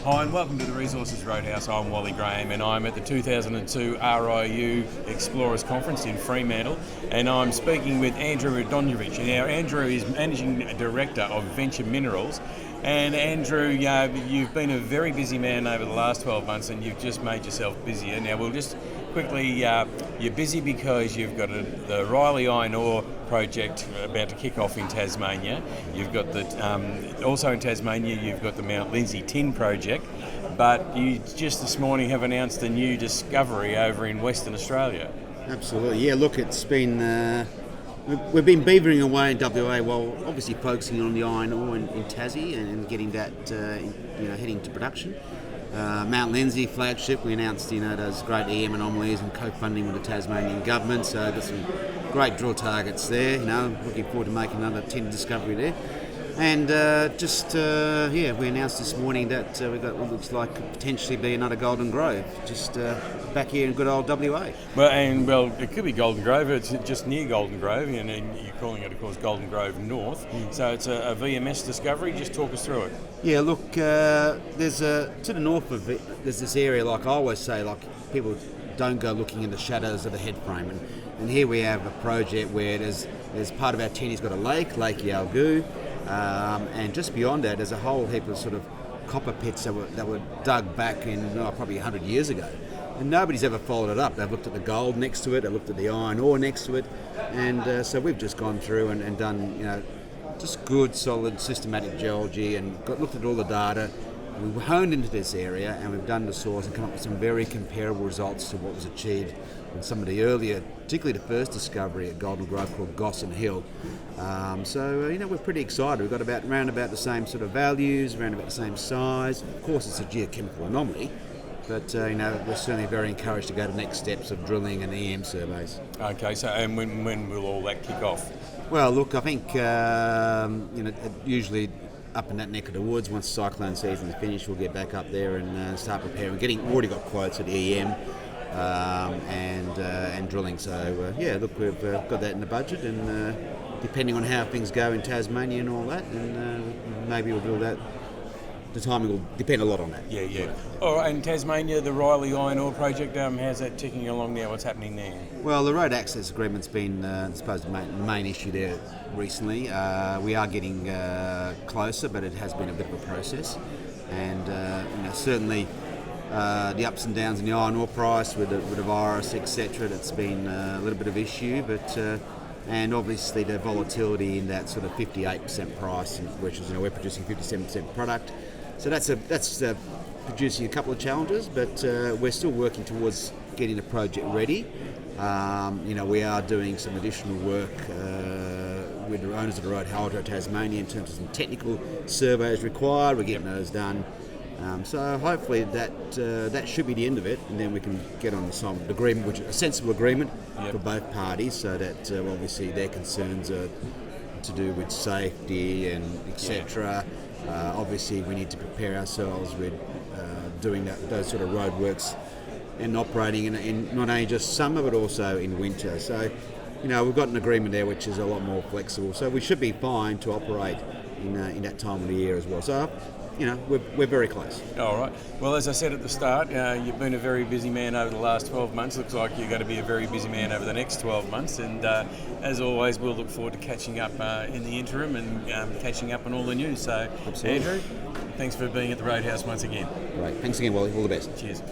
Hi and welcome to the Resources Roadhouse. I'm Wally Graham and I'm at the 2002 RIU Explorers Conference in Fremantle, and I'm speaking with Andrew Radonjic. Now Andrew is Managing Director of Venture Minerals, and Andrew, you've been a very busy man over the last 12 months and you've just made yourself busier. Now we'll just quickly, you're busy because you've got the Riley Iron Ore project about to kick off in Tasmania. You've got also in Tasmania you've got the Mount Lindsay Tin project, but you just this morning have announced a new discovery over in Western Australia. Absolutely, yeah. Look, it's been we've been beavering away in WA while obviously focusing on the iron ore in Tassie and getting that heading to production. Mount Lindsay flagship, we announced those great EM anomalies and co-funding with the Tasmanian government, so there's some great drill targets there. Looking forward to making another tin discovery there. And we announced this morning that we've got what looks like could potentially be another Golden Grove, just back here in good old WA. Well, it could be Golden Grove. It's just near Golden Grove, and you're calling it, of course, Golden Grove North. So it's a VMS discovery. Just talk us through it. Yeah, look, there's to the north of it, there's this area, like I always say, like people don't go looking in the shadows of the head frame. And here we have a project where there's part of our tin has got a Lake Yalgoo. And just beyond that, there's a whole heap of sort of copper pits that were dug back in probably 100 years ago. And nobody's ever followed it up. They've looked at the gold next to it, they've looked at the iron ore next to it. And so we've just gone through and done, just good, solid, systematic geology and looked at all the data. We've honed into this area and we've done the source and come up with some very comparable results to what was achieved in some of the earlier, particularly the first discovery at Golden Grove called Gossan Hill. We're pretty excited. We've got around about the same sort of values, around about the same size. Of course, it's a geochemical anomaly, but we're certainly very encouraged to go to the next steps of drilling and EM surveys. Okay, so and when will all that kick off? Well, look, I think usually up in that neck of the woods, once cyclone season is finished, we'll get back up there and start preparing. We've already got quotes at EM and drilling. So we've got that in the budget, and depending on how things go in Tasmania and all that, and maybe we'll drill that. The timing will depend a lot on that. Yeah. All right, in Tasmania, the Riley Iron Ore project, how's that ticking along now? What's happening there? Well, the road access agreement's been, I suppose, the main issue there recently. We are getting closer, but it has been a bit of a process. And, certainly the ups and downs in the iron ore price with the virus, etc., that's been a little bit of issue, but... and obviously the volatility in that sort of 58% price, which is we're producing 57% product. So that's producing a couple of challenges, but we're still working towards getting the project ready. We are doing some additional work with the owners of the road, Hydro Tasmania, in terms of some technical surveys required. We're getting those done. So hopefully that should be the end of it, and then we can get on some agreement, which is a sensible agreement for both parties, so that obviously their concerns are to do with safety and etc. Obviously we need to prepare ourselves with doing those sort of roadworks and operating in not only just summer but also in winter. So we've got an agreement there which is a lot more flexible, so we should be fine to operate in that time of the year as well. So we're very close. All right. Well, as I said at the start, you've been a very busy man over the last 12 months. Looks like you're going to be a very busy man over the next 12 months. And as always, we'll look forward to catching up in the interim and catching up on all the news. So, absolutely. Andrew, thanks for being at the Roadhouse once again. Great. Thanks again, Wally. All the best. Cheers.